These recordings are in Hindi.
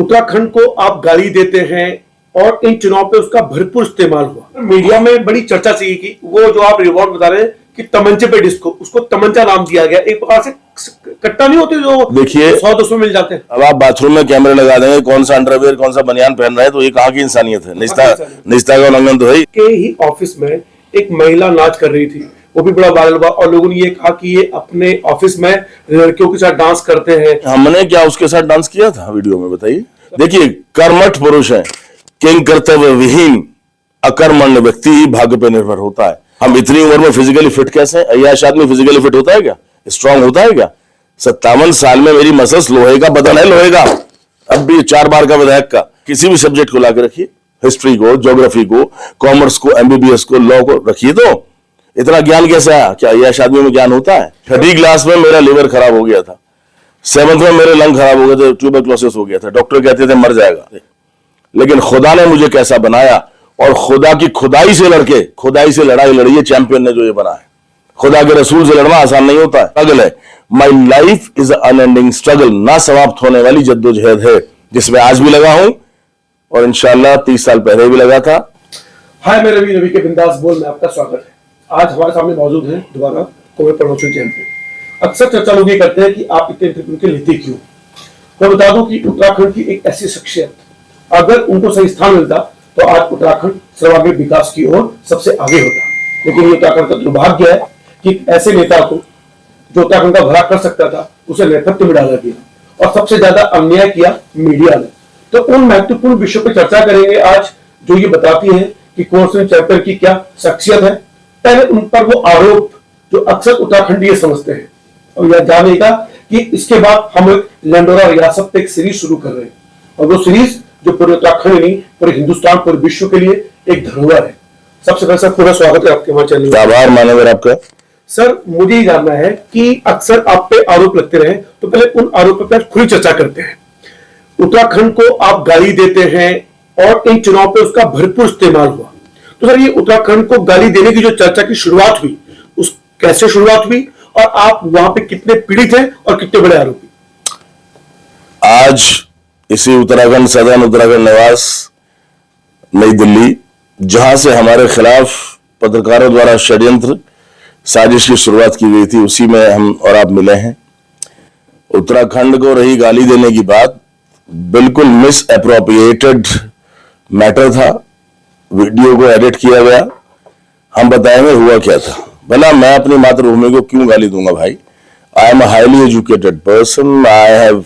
उत्तराखंड को आप गाली देते हैं और इन चुनाव पे उसका भरपूर इस्तेमाल हुआ। मीडिया में बड़ी चर्चा चाहिए कि वो जो आप रिवॉर्ड बता रहे हैं कि तमंचे पे डिस्को, उसको तमंचा नाम दिया गया। एक प्रकार से कट्टा नहीं होते जो देखिए 100-200 मिल जाते हैं। अब आप बाथरूम में कैमरे लगा देंगे, कौन सा अंडरवेयर कौन सा बनियान पहन रहा है, तो ये कहाँ की इंसानियत है? निजता का उल्लंघन तो है। के ही ऑफिस में एक महिला नाच कर रही थी, वो भी बड़ा वायरल हुआ और लोगों ने ये कहा कि ये अपने ऑफिस में लड़कियों के साथ डांस करते हैं। हमने क्या उसके साथ डांस किया था वीडियो में? बताइए। देखिए, कर्मठ पुरुष है, किंग कर्तव्य विहीन अकर्मण्य व्यक्ति ही भाग्य पे निर्भर होता है। हम इतनी उम्र में फिजिकली फिट कैसे हैं? अय्याश आदमी फिजिकली फिट होता है क्या? स्ट्रांग होता है क्या? 57 साल में मेरी मसल्स लोहे का बदन है, लोहे का। अब भी 4 बार का विधायक का। किसी भी सब्जेक्ट को लाकर रखिए, हिस्ट्री को, ज्योग्राफी को, कॉमर्स को, एमबीबीएस को, लॉ को रखिए, तो इतना ज्ञान कैसे आया? क्या अय्याश आदमी में ज्ञान होता है? 6ठी क्लास में मेरा लिवर खराब हो गया था, 7th में मेरे लंग खराब हो गए थे, ट्यूबरक्लोसिस हो गया था, डॉक्टर कहते थे मर जाएगा। लेकिन खुदा ने मुझे कैसा बनाया, और खुदा की खुदाई से लड़के खुदाई से लड़ाई लड़ी है चैंपियन ने जो ये बना है। खुदा के रसूल से लड़ना आसान नहीं होता है, स्ट्रगल है। My life is unending struggle, ना समाप्त होने वाली जद्दोजहद है, जिसमें आज भी लगा हूं और इंशाल्लाह 30 साल पहले भी लगा था। हाय मेरे रवि के बिंदास बोल में आपका स्वागत है। आज हमारे सामने मौजूद है दोबारा कोविड प्रमोशन चैंपियन। अक्सर चर्चा लोग ये करते हैं कि आप इतने इंटरव्यू के लेते क्यों। मैं बता दूं कि उत्तराखंड की एक ऐसी शख्सियत, अगर उनको सही स्थान मिलता तो आज उत्तराखंड सर्वांगीण विकास की ओर सबसे आगे होता। लेकिन ये उत्तराखंड का दुर्भाग्य है कि ऐसे नेता को जो उत्तराखंड का भला कर सकता था उसे नेपथ्य में डाला गया और सबसे ज्यादा अन्याय किया मीडिया ने। तो उन महत्वपूर्ण विषयों पर चर्चा करेंगे आज, जो ये बताती है कि कोर्सन चैप्टर की क्या शख्सियत है। पहले उन पर वो आरोप जो अक्सर उत्तराखंडी समझते हैं, और यह जानेगा कि इसके बाद हम एक लंडोरा रियासत पे एक सीरीज शुरू कर रहे हैं, और वो सीरीज जो पूरे उत्तराखंड नहीं पूरे हिंदुस्तान पूरे विश्व के लिए एक धरोहर है। सबसे पहले सर पूरा स्वागत है आपके हमारे चैनल में। आभार मानव आपका। सर मुझे ये जानना है कि अक्सर आप पे आरोप लगते रहे, तो पहले उन आरोपों पर खुली चर्चा करते हैं। उत्तराखंड को आप गाली देते हैं और इन चुनाव पे उसका भरपूर इस्तेमाल हुआ, तो सर ये उत्तराखंड को गाली देने की जो चर्चा की शुरुआत हुई, उस कैसे शुरुआत हुई और आप वहां पे कितने पीड़ित हैं और कितने बड़े आरोपी? आज इसी उत्तराखंड सदन उत्तराखंड निवास नई दिल्ली, जहां से हमारे खिलाफ पत्रकारों द्वारा षड्यंत्र साजिश की शुरुआत की गई थी, उसी में हम और आप मिले हैं। उत्तराखंड को रही गाली देने की बात बिल्कुल मिस एप्रोप्रिएटेड मैटर था, वीडियो को एडिट किया गया। हम बताएंगे हुआ क्या था। भला मैं अपनी मातृभूमि को क्यों गाली दूंगा भाई? I am a highly educated person, I have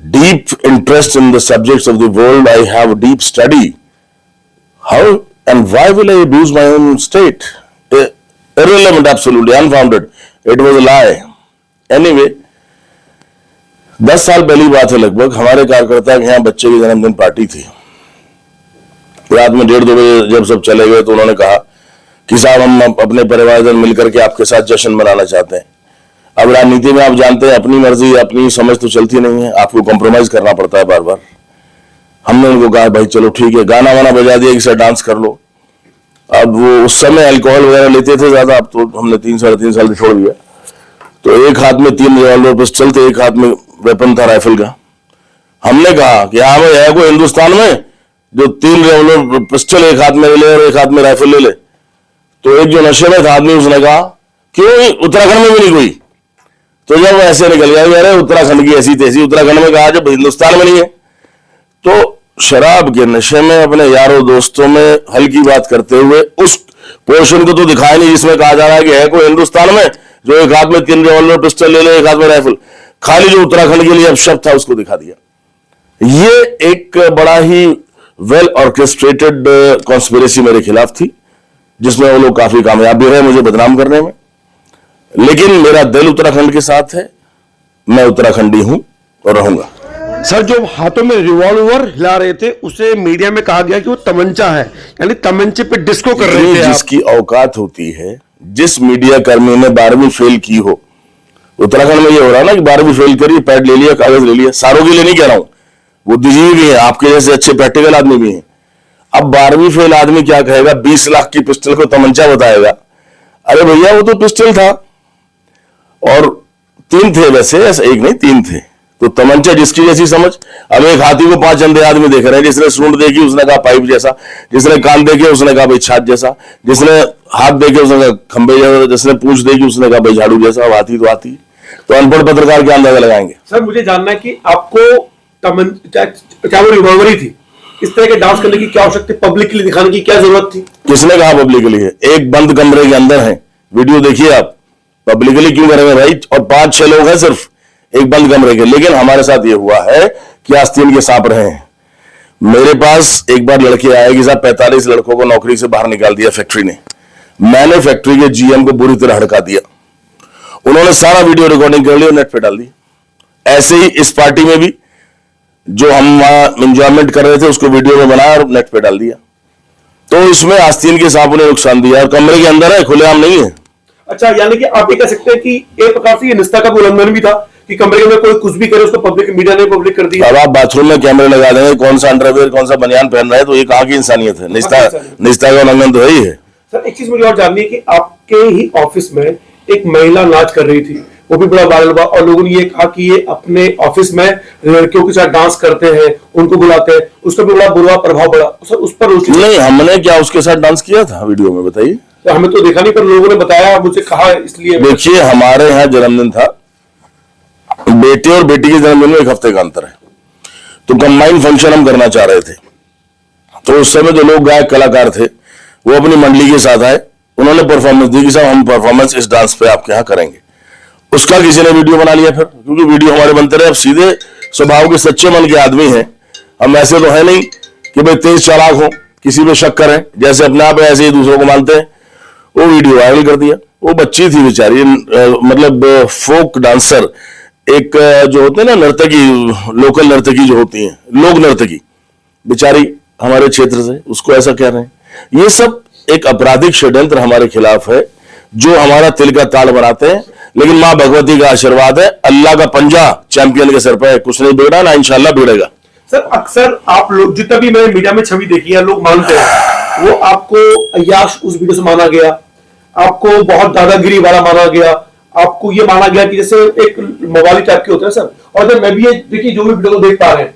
deep interest in the subjects of the world, I have deep study. How and why will I abuse my own state? Irrelevant, absolutely unfounded. It was a lie. Anyway, 10 साल पहली बात है लगभग, हमारे कार्यकर्ता के यहाँ बच्चे की जन्मदिन पार्टी थी। रात में 1:30-2 बजे जब सब चले गए तो उन्होंने कहा कि साहब हम अपने परिवारजन मिलकर के आपके साथ जश्न मनाना चाहते हैं। अब राजनीति में आप जानते हैं अपनी मर्जी अपनी समझ तो चलती नहीं है, आपको कॉम्प्रोमाइज करना पड़ता है बार बार। हमने उनको कहा भाई चलो ठीक है, गाना वाना बजा दिया कि सर डांस कर लो। अब वो उस समय अल्कोहल वगैरह लेते थे ज्यादा, अब तो हमने 3-3.5 साल से छोड़ दिया। तो एक हाथ में 3 रिवॉल्वर पिस्टल थे, एक हाथ में वेपन था राइफल का। हमने कहा कि हाँ भाई है कोई हिंदुस्तान में जो 3 रिवॉल्वर पिस्टल एक हाथ में ले और एक हाथ में राइफल ले ले? तो एक जो नशे में था आदमी उसने कहा क्यों उत्तराखंड में भी नहीं कोई? तो जब ऐसे निकल गया अरे उत्तराखंड की ऐसी तैसी, उत्तराखंड में कहा जब हिंदुस्तान में नहीं है। तो शराब के नशे में अपने यारों दोस्तों में हल्की बात करते हुए उस पोर्शन को तो दिखाया नहीं जिसमें कहा जा रहा है कि है कोई हिंदुस्तान में जो एक हाथ में 3 रिवॉल्वर पिस्टल ले ले एक हाथ में राइफल। खाली जो उत्तराखंड के लिए अब शब्द था उसको दिखा दिया। ये एक बड़ा ही वेल ऑर्केस्ट्रेटेड कॉन्स्पिरेसी मेरे खिलाफ थी, जिसमें वो लोग काफी कामयाब भी रहे मुझे बदनाम करने में। लेकिन मेरा दिल उत्तराखंड के साथ है, मैं उत्तराखंडी हूं और रहूंगा। सर जो हाथों में रिवॉल्वर हिला रहे थे उसे मीडिया में कहा गया कि वो तमंचा है, यानी तमंचे पे डिस्को कर रहे थे। जिसकी औकात होती है, जिस मीडिया कर्मी ने 12वीं फेल की हो, उत्तराखंड में ये हो रहा है ना कि 12वीं फेल करी, पैड ले लिया, कागज ले लिया। सारों के लिए नहीं कह रहा हूं, बुद्धिजीवी भी है, आपके जैसे अच्छे प्रैक्टिकल आदमी भी हैं। अब 12वीं फेल आदमी क्या कहेगा? 20 लाख की पिस्टल को तमंचा बताएगा। अरे भैया वो तो पिस्टल था, और 3 थे वैसे, ऐसा एक नहीं 3 थे। तो तमंचा जिसकी जैसी समझ। अब एक हाथी को 5 अंधे आदमी देख रहे हैं, जिसने सूंड देखी उसने कहा पाइप जैसा, जिसने कान देखे उसने कहा भाई छाछ जैसा, जिसने हाथ देखे उसने कहा खंबे जैसा, जिसने पूंछ देखी उसने कहा भाई झाड़ू जैसा। अब हाथी तो हाथी, तो अनपढ़ पत्रकार क्या अंदाजा लगाएंगे। सर मुझे जानना है कि आपको चाहे वो रिवॉल्वर ही थी, इस तरह के डांस करने की क्या आवश्यकता, पब्लिकली दिखाने की क्या जरूरत थी? किसने कहा पब्लिकली है? एक बंद कमरे के अंदर है, वीडियो देखिए आप। पब्लिकली क्यों करेंगे भाई? और 5-6 लोग हैं सिर्फ एक बंद कमरे के। लेकिन हमारे साथ ये हुआ है कि आस्तीन के सांप रहे हैं। मेरे पास एक बार लड़के आए कि साहब 45 लड़कों को नौकरी से बाहर निकाल दिया फैक्ट्री ने। मैंने फैक्ट्री के जीएम को बुरी तरह हड़का दिया। उन्होंने सारा वीडियो रिकॉर्डिंग कर ली और नेट पे डाल दी। ऐसे ही इस पार्टी में भी जो हम वहां एंजॉयमेंट कर रहे थे उसको वीडियो में बनाया और नेट पे डाल दिया। तो इसमें आस्तीन के सांपों ने नुकसान दिया और कमरे के अंदर है, खुलेआम नहीं है। अच्छा, यानी कि आप ये कह सकते हैं कि एक प्रकार से ये निष्ठा का उल्लंघन भी था कि कमरे में कोई कुछ भी करे उसको पब्लिक मीडिया ने पब्लिक कर दिया। अब आप बाथरूम में कैमरे लगा देंगे, कौन सा अंडरवेयर कौन सा बनियान पहन रहा है, तो ये कहाँ की इंसानियत है? निष्ठा का उल्लंघन तो है ही है। सर एक चीज मुझे और जाननी है कि आपके ही ऑफिस में एक महिला नाच कर रही थी, वो भी बड़ा वायरल हुआ और लोगों ने ये कहा कि ये अपने ऑफिस में लड़कियों के साथ डांस करते हैं, उनको बुलाते हैं, उसका भी बड़ा बुरा प्रभाव पड़ा। सर उस पर नहीं, हमने क्या उसके साथ डांस किया था वीडियो में? बताइए। तो हमें तो देखा नहीं, पर लोगों ने बताया, मुझे कहा, इसलिए। देखिए, हमारे यहाँ जन्मदिन था, बेटे और बेटी के जन्मदिन में 1 हफ्ते का अंतर है, तो कंबाइन फंक्शन हम करना चाह रहे थे। तो उस समय जो लोग गायक कलाकार थे वो अपनी मंडली के साथ आए, उन्होंने परफॉर्मेंस दी कि साहब हम परफॉर्मेंस इस डांस पे आपके यहाँ करेंगे। उसका किसी ने वीडियो बना लिया फिर, क्योंकि वीडियो हमारे बनते रहे। अब सीधे स्वभाव के सच्चे मन के आदमी हैं हम, ऐसे तो है नहीं कि भाई तेज चालाक हो, किसी पे शक करें, जैसे अपने आप ऐसे ही दूसरों को मानते हैं। वो वीडियो वायरल कर दिया। वो बच्ची थी बेचारी, मतलब फोक डांसर, एक जो होते हैं ना नर्तकी, लोकल नर्तकी जो होती हैं, लोक नर्तकी, बेचारी हमारे क्षेत्र से, उसको ऐसा कह रहे हैं। ये सब एक आपराधिक षड्यंत्र हमारे खिलाफ है, जो हमारा तिल का ताल बनाते हैं। लेकिन मां भगवती का आशीर्वाद है, अल्लाह का पंजा चैंपियन के सर पे है, कुछ नहीं बिगड़ा ना इंशाल्लाह बिगड़ेगा। सर अक्सर आप लोग जितना भी मैंने मीडिया में छवि देखी है, लोग मानते हैं वो आपको अय्याश उस वीडियो से माना गया, आपको बहुत दादागिरी वाला माना गया, आपको ये माना गया कि जैसे एक मवाली टाइप के होते हैं सर। और जब मैं भी ये देखिए जो भी वीडियो को देख पा रहे हैं,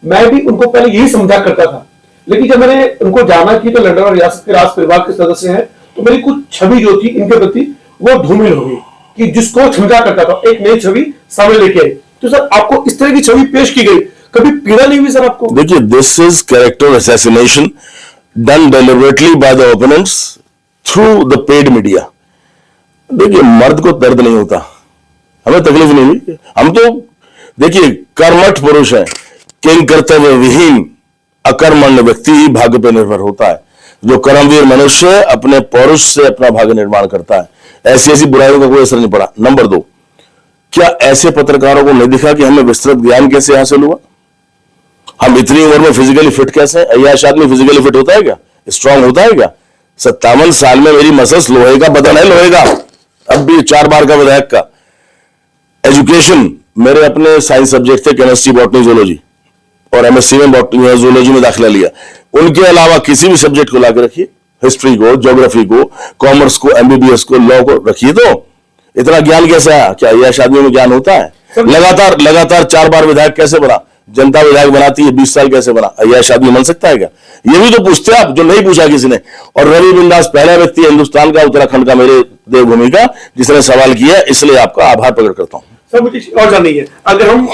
मैं भी उनको पहले यही समझा करता था, लेकिन जब मैंने उनको जाना कि तो लंदन और रियासत के राज परिवार के सदस्य हैं, तो मेरी कुछ छवि जो थी इनके प्रति वो धूमिल हो गई कि जिसको समझा करता था एक नई छवि सामने लेके आई। तो सर आपको इस तरह की छवि पेश की गई, कभी पीड़ा नहीं हुई सर आपको? देखिए, this is character assassination done deliberately by the opponents through the paid media. देखिए, मर्द को दर्द नहीं होता, हमें तकलीफ नहीं हुई। हम तो देखिए कर्मठ पुरुष हैं, किंग कर्तव्य विहीन अकर्मण्य व्यक्ति ही भाग्य पर निर्भर होता है। जो कर्मवीर मनुष्य अपने पौरुष से अपना भाग्य निर्माण करता है, ऐसी ऐसी बुराइयों का कोई असर नहीं पड़ा। नंबर 2, क्या ऐसे पत्रकारों को नहीं दिखा कि हमें विस्तृत ज्ञान कैसे हासिल हुआ? हम इतनी उम्र में फिजिकली फिट कैसे? अय्याश आदमी फिजिकली फिट होता है क्या? स्ट्रांग होता है क्या? 57 साल में मेरी मसल्स लोहे का बदन है, लोहे का, अब भी 4 बार का विधायक का। एजुकेशन, मेरे अपने साइंस सब्जेक्ट थे केमिस्ट्री, बॉटनी, जूलॉजी, और एमएससी में बॉटनी जूलॉजी में दाखिला लिया। उनके अलावा किसी भी सब्जेक्ट को लाकर रखिए, हिस्ट्री को, ज्योग्राफी को, कॉमर्स को, एमबीबीएस को, लॉ को रखिए, तो इतना ज्ञान कैसे आया? क्या अय्याश आदमी में ज्ञान होता है? लगातार 4 बार विधायक कैसे बना? जनता विधायक बनाती है, 20 साल कैसे बना? अय्याश आदमी बन सकता है क्या? ये भी तो पूछते हैं आप, जो नहीं पूछा किसी ने। और रवि बिंदास पहला व्यक्ति हिंदुस्तान का, उत्तराखंड का, मेरे देवभूमि का, जिसने सवाल किया, इसलिए आपका आभार प्रकट करता हूं। सर मुझे और जाननी है, अगर हम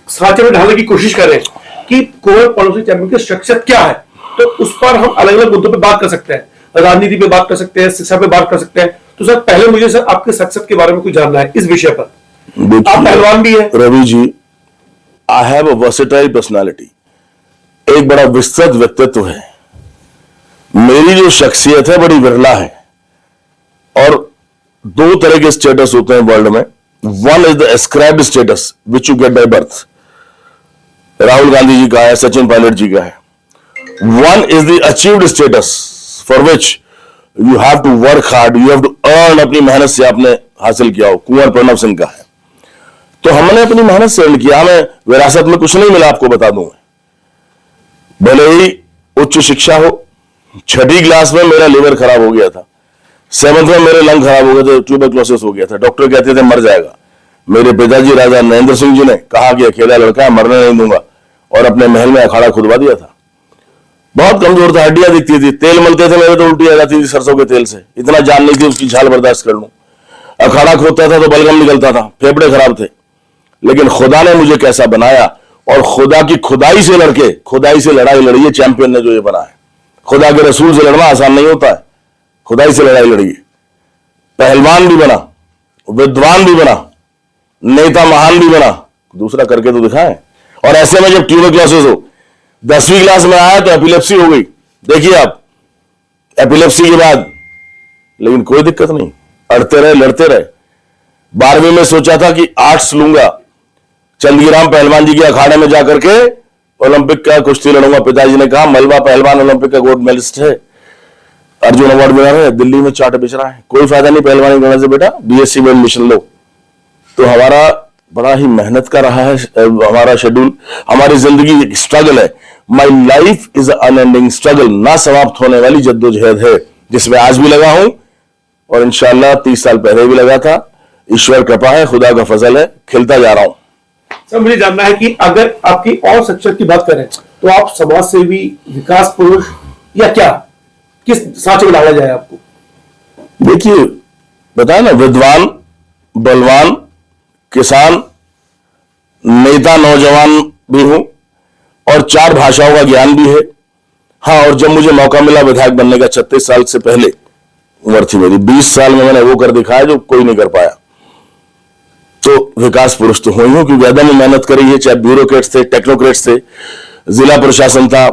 सांचे में ढालने की कोशिश करें कि कुंवर पड़ोसी चैंपियन की शख्सियत क्या है, तो उस पर हम अलग अलग मुद्दों पर बात कर सकते हैं, राजनीति पे बात कर सकते हैं, शिक्षा पे बात कर सकते हैं। तो सर पहले मुझे सर आपके शख्सियत के बारे में कुछ जानना है इस विषय पर। आप पहलवान भी है Ravi ji, I have a versatile personality, एक बड़ा विस्तृत व्यक्तित्व है। मेरी जो शख्सियत है बड़ी विरला है, और 2 तरह के स्टेटस होते हैं वर्ल्ड में। One is the ascribed status which you get by birth, Rahul Gandhi ji का है, सचिन पायलट जी का है। One is the achieved status for which you have to work hard, you have to earn, अपनी मेहनत से आपने हासिल किया हो। कुंवर प्रणव सिंह का है, तो हमने अपनी मेहनत से अर्न किया, हमें विरासत में कुछ नहीं मिला। आपको बता दूं, भले ही उच्च शिक्षा हो, 6ठी क्लास में मेरा लिवर खराब हो गया था, 7th में मेरे लंग खराब हो गए थे, ट्यूबरक्लोसिस हो गया था, डॉक्टर कहते थे मर जाएगा। मेरे पिताजी राजा नरेंद्र सिंह जी ने कहा कि अकेला लड़का है, मरने नहीं दूंगा, और अपने महल में अखाड़ा खुदवा दिया था। बहुत कमजोर था, हड्डियां दिखती थी, तेल मलते थे मेरे तो उल्टी आ जाती थी सरसों के तेल से, इतना जान नहीं थी उसकी झाल बर्दाश्त कर लूं। अखाड़ा खोदता था तो बलगम निकलता था, फेफड़े खराब थे, लेकिन खुदा ने मुझे कैसा बनाया, और खुदा की खुदाई से लड़के खुदाई से लड़ाई लड़ी है चैंपियन ने जो ये बना है। खुदा के रसूल से लड़ना आसान नहीं होता है, खुदाई से लड़ाई लड़ी है। पहलवान भी बना, विद्वान भी बना, नेता महान भी बना, दूसरा करके तो दिखाए। और ऐसे में जब ट्यूबरक्लोसिस हो, 10वीं क्लास में आया तो एपिलेप्सी हो गई, देखिए आप, एपिलेप्सी के बाद, लेकिन कोई दिक्कत नहीं, अड़ते रहे, लड़ते रहे। 12वीं में सोचा था कि आर्ट्स लूंगा, चंदीराम पहलवान जी के अखाड़े में जाकर के ओलंपिक का कुश्ती लड़ूंगा। पिताजी ने कहा मलबा पहलवान ओलंपिक का गोल्ड मेडलिस्ट है, अर्जुन अवार्ड मिला है, दिल्ली में चाट बेच रहा है, कोई फायदा नहीं पहलवानी करने से बेटा, बीएससी में एडमिशन लो। तो हमारा बड़ा ही मेहनत का रहा है हमारा शेड्यूल, हमारी जिंदगी एक स्ट्रगल है। My life is unending struggle, ना समाप्त होने वाली जद्दोजहद है, जिसमें आज भी लगा हूं और इंशाल्लाह 30 साल पहले भी लगा था। ईश्वर कृपा है, खुदा का फजल है, खिलता जा रहा हूं। सर मुझे जानना है कि अगर आपकी और शख्सियत की बात करें तो आप समाज सेवी, विकास पुरुष, या क्या, किस सांचे में डाला जाए आपको? देखिए बताया ना, विद्वान, बलवान, किसान, नेता, नौजवान भी हूं, और 4 भाषाओं का ज्ञान भी है। हाँ, और जब मुझे मौका मिला विधायक बनने का, 36 साल से पहले उम्र थी मेरी, 20 साल में मैंने वो कर दिखाया जो कोई नहीं कर पाया। तो विकास पुरुष तो हुई हूं, क्योंकि एकदम मेहनत करी है, चाहे ब्यूरोक्रेट्स थे, टेक्नोक्रेट्स थे, जिला प्रशासन था,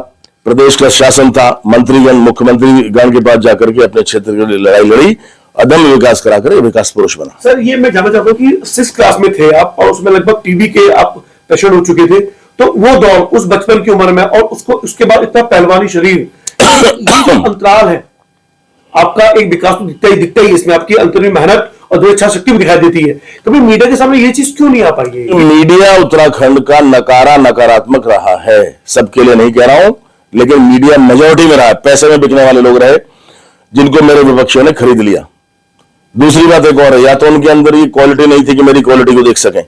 प्रदेश का शासन था, मंत्रीगण, मुख्यमंत्री गण के पास जाकर के अपने क्षेत्र के लिए लड़ाई लड़ी, अदम्य विकास करा कर विकास पुरुष बना। सर ये मैं जानना चाहता हूँ कि 6th क्लास में थे आप, और उसमें लगभग टीबी के आप पेशेंट हो चुके थे, तो वो दौर, उस बचपन की उम्र में, और उसको उसके बाद इतना पहलवानी शरीर, ये जो अंतराल है आपका, एक विकास तो दिखता ही इसमें, आपकी अंतर्गत मेहनत और दो इच्छा शक्ति भी दिखाई देती है। कभी मीडिया के सामने ये चीज क्यों नहीं आ पाई है? मीडिया उत्तराखंड का नकारात्मक रहा है, सबके लिए नहीं कह रहा हूं, लेकिन मीडिया मेजोरिटी में रहा है, पैसे में बिकने वाले लोग रहे, जिनको मेरे विपक्षियों ने खरीद लिया। दूसरी बात एक और है, या तो उनके अंदर ये क्वालिटी नहीं थी कि मेरी क्वालिटी को देख सकें।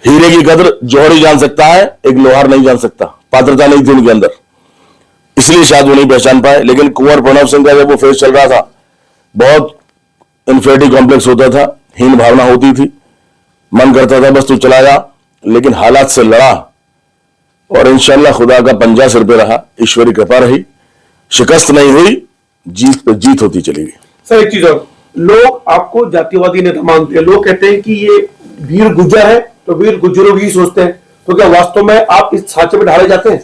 हीरे की कदर जौहरी जान सकता है, एक लोहार नहीं जान सकता, पात्रता नहीं थी उनके अंदर, इसलिए शायद वो नहीं पहचान पाए। लेकिन कुंवर प्रणव सिंह का जब वो फेस चल रहा था, बहुत इन्फेरिटी कॉम्प्लेक्स होता था, हीन भावना होती थी, मन करता था बस तू चला जा, लेकिन हालात से लड़ा, और इंशाल्लाह खुदा का पंजा सिर पे रहा, ईश्वरी कृपा रही, शिकस्त नहीं हुई, जीत पे जीत होती चली गई। सर एक चीज और, लोग आपको जातिवादी नेता मानते हैं, लोग कहते हैं कि ये वीर गुज्जर है तो वीर गुज्जरों की सोचते हैं, तो क्या वास्तव में आप इस सांचे में ढाले जाते हैं?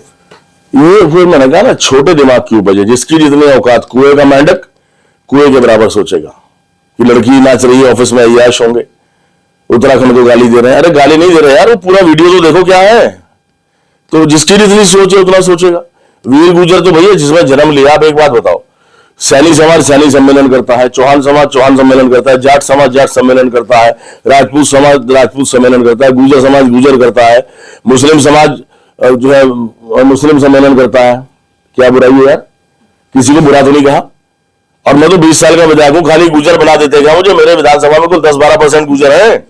ये फिर मैंने कहा ना, छोटे दिमाग की उपज है, जिसकी जितनी औकात, कुएं का मेंढक कुएं के बराबर सोचेगा कि लड़की नाच रही है, ऑफिस में अय्याश होंगे, उत्तराखंड को गाली दे रहे हैं। अरे गाली नहीं दे रहे यार, वो पूरा वीडियो तो देखो क्या है। तो जिसकी जितनी सोच है उतना सोचेगा। वीर गुज्जर तो भैया जिसमें जन्म लिया। आप एक बात बताओ, सैनी समाज सैनी सम्मेलन करता है, चौहान समाज चौहान सम्मेलन करता है, जाट समाज जाट सम्मेलन करता है, राजपूत समाज राजपूत सम्मेलन करता है, गुर्जर समाज गुर्जर करता है, मुस्लिम समाज जो है मुस्लिम सम्मेलन करता है। क्या बुराई है यार, किसी को बुरा तो नहीं कहा। और मैं तो 20 साल का विधायक हूं, खाली गुजर बना देते क्या मुझे? मेरे विधानसभा में कुल 10-12% गुजर है,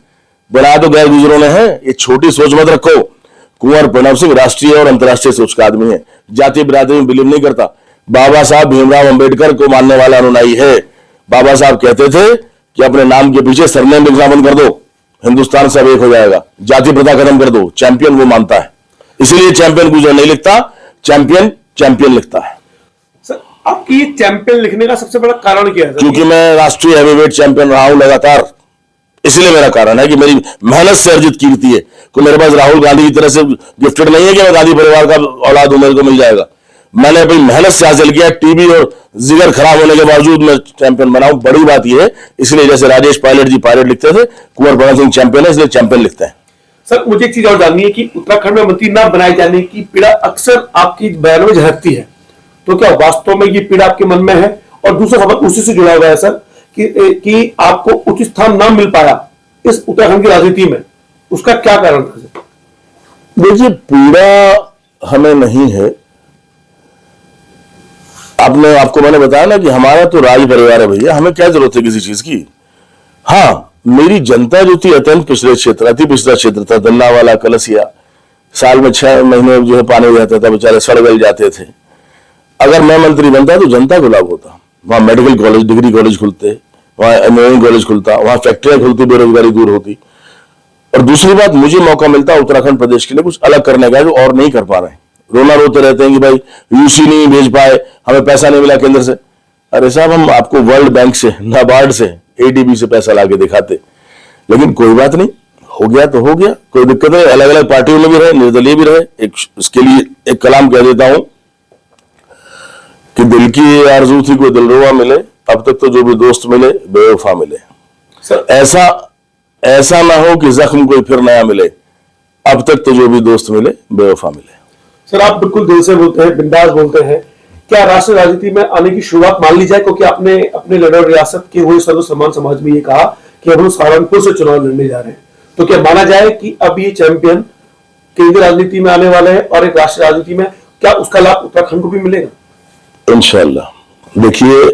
बनाया तो गैर गुजरों ने है। ये छोटी सोच मत रखो। कुंवर प्रणव सिंह राष्ट्रीय और अंतर्राष्ट्रीय सोच का आदमी है, जाति बिरादरी में बिलीव नहीं करता। बाबा साहब भीमराव अंबेडकर को मानने वाला अनुयायी है। बाबा साहब कहते थे कि अपने नाम के पीछे सरनेम लिखना बंद कर दो, हिंदुस्तान सब एक हो जाएगा, जाति प्रथा खत्म कर दो। चैंपियन वो मानता है, इसलिए चैंपियन गुजर नहीं लिखता, चैंपियन चैंपियन लिखता है। सर आपकी चैंपियन लिखने का सबसे बड़ा कारण क्या है? क्योंकि मैं राष्ट्रीय हैवीवेट चैंपियन रहा हूं लगातार, इसलिए मेरा कारण है कि मेरी मेहनत से अर्जित कीर्ति है। कोई मेरे पास राहुल गांधी की तरह से गिफ्टेड नहीं है कि मैं गांधी परिवार का औलाद हूं, मेरे को मिल जाएगा। मैंने अपनी मेहनत से हासिल किया। टीबी और जिगर खराब होने के बावजूद मैं चैंपियन बना हूं। बड़ी बात यह है, इसलिए जैसे राजेश पायलट जी पायलट लिखते थे, कुंवर प्रणव सिंह चैंपियन है, इसलिए चैंपियन लिखते हैं। सर मुझे एक चीज और जाननी है कि उत्तराखंड में मंत्री न बनाए जाने की पीड़ा अक्सर आपकी बयानों में झलकती है, तो क्या वास्तव में ये पीड़ा आपके मन में है? और दूसरा सवाल उसी से जुड़ा हुआ है सर कि आपको उचित स्थान न मिल पाया इस उत्तराखंड की राजनीति में, उसका क्या कारण था? देखिए, पीड़ा हमें नहीं है। आपको मैंने बताया ना कि हमारा तो राज परिवार है भैया, हमें क्या जरूरत है किसी चीज की। हाँ, मेरी जनता जो थी अत्यंत पिछड़े क्षेत्र, अति पिछड़ा क्षेत्र था, दल्लावाला, कलसिया, साल में 6 महीने जो है पानी हो जाता था, बेचारे सड़ गल जाते थे। अगर मैं मंत्री बनता तो जनता को लाभ होता, वहां मेडिकल कॉलेज, डिग्री कॉलेज खुलते, वहां इंजीनियरिंग कॉलेज खुलता, वहां फैक्ट्रियां खुलती, बेरोजगारी दूर होती। और दूसरी बात, मुझे मौका मिलता उत्तराखंड प्रदेश के लिए कुछ अलग करने का जो और नहीं कर पा रहे हैं। रोना रोते रहते हैं कि भाई यूसी नहीं भेज पाए, हमें पैसा नहीं मिला केंद्र से। अरे साहब, हम आपको वर्ल्ड बैंक से, नाबार्ड से, एडीबी से पैसा लाके दिखाते, लेकिन कोई बात नहीं, हो गया तो हो गया, कोई दिक्कत नहीं। अलग अलग पार्टियों में भी रहे, निर्दलीय भी रहे। इसके लिए एक कलाम कह देता हूं कि दिल की ये आरज़ू थी कोई दिलरुबा मिले, अब तक तो जो भी दोस्त मिले बेवफा मिले। सर ऐसा ना हो कि जख्म कोई फिर नया मिले, अब तक तो जो भी दोस्त मिले बेवफा मिले। सर, आप बिल्कुल दिल से बोलते हैं, बिंदास बोलते हैं। क्या राष्ट्रीय राजनीति में आने की शुरुआत मान ली जाए, क्योंकि आपने अपने लड़र रियासत के हुए सर्व सम्मान समाज में ये कहा कि हम सहारनपुर से चुनाव लड़ने जा रहे हैं, तो क्या माना जाए कि अब ये चैंपियन केंद्रीय राजनीति में आने वाले हैं और एक राष्ट्रीय राजनीति में क्या उसका लाभ उत्तराखंड को भी मिलेगा? इंशाअल्लाह। देखिए,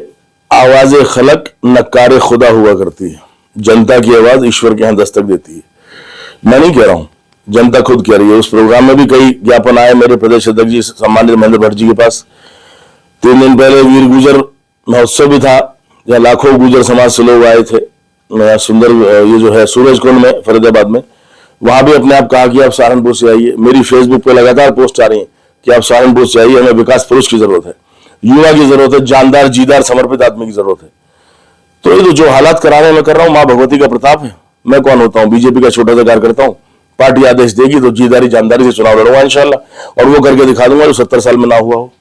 आवाज़े खलक नक्कारे खुदा हुआ करती है। जनता की आवाज ईश्वर के यहां दस्तक देती है। मैं नहीं कह रहा हूं, जनता खुद कह रही है। उस प्रोग्राम में भी कई ज्ञापन आए मेरे प्रदेश अध्यक्ष जी सम्मानित महेंद्र भट्ट जी के पास। 3 दिन पहले वीर गुजर महोत्सव भी था, जहाँ लाखों गुजर समाज से लोग आए थे। सुंदर ये जो है सूरज कुंड में, फरीदाबाद में, वहां भी अपने आप कहा कि आप सहारनपुर से आइए। मेरी फेसबुक पे लगातार पोस्ट आ रही है कि आप सहारनपुर से आइए, हमें विकास पुरुष की जरूरत है, युवा की जरूरत है, जानदार, जीदार, समर्पित आदमी की जरूरत है। तो ये जो हालात करा रहे हैं, मैं कर रहा हूं, मां भगवती का प्रताप है। मैं कौन होता हूं? बीजेपी का छोटा सा कार्यकर्ता हूं। पार्टी आदेश देगी तो जीदारी जानदारी से चुनाव लड़ूंगा इंशाल्लाह, और वो करके दिखा दूंगा जो 70 साल में ना हुआ हो।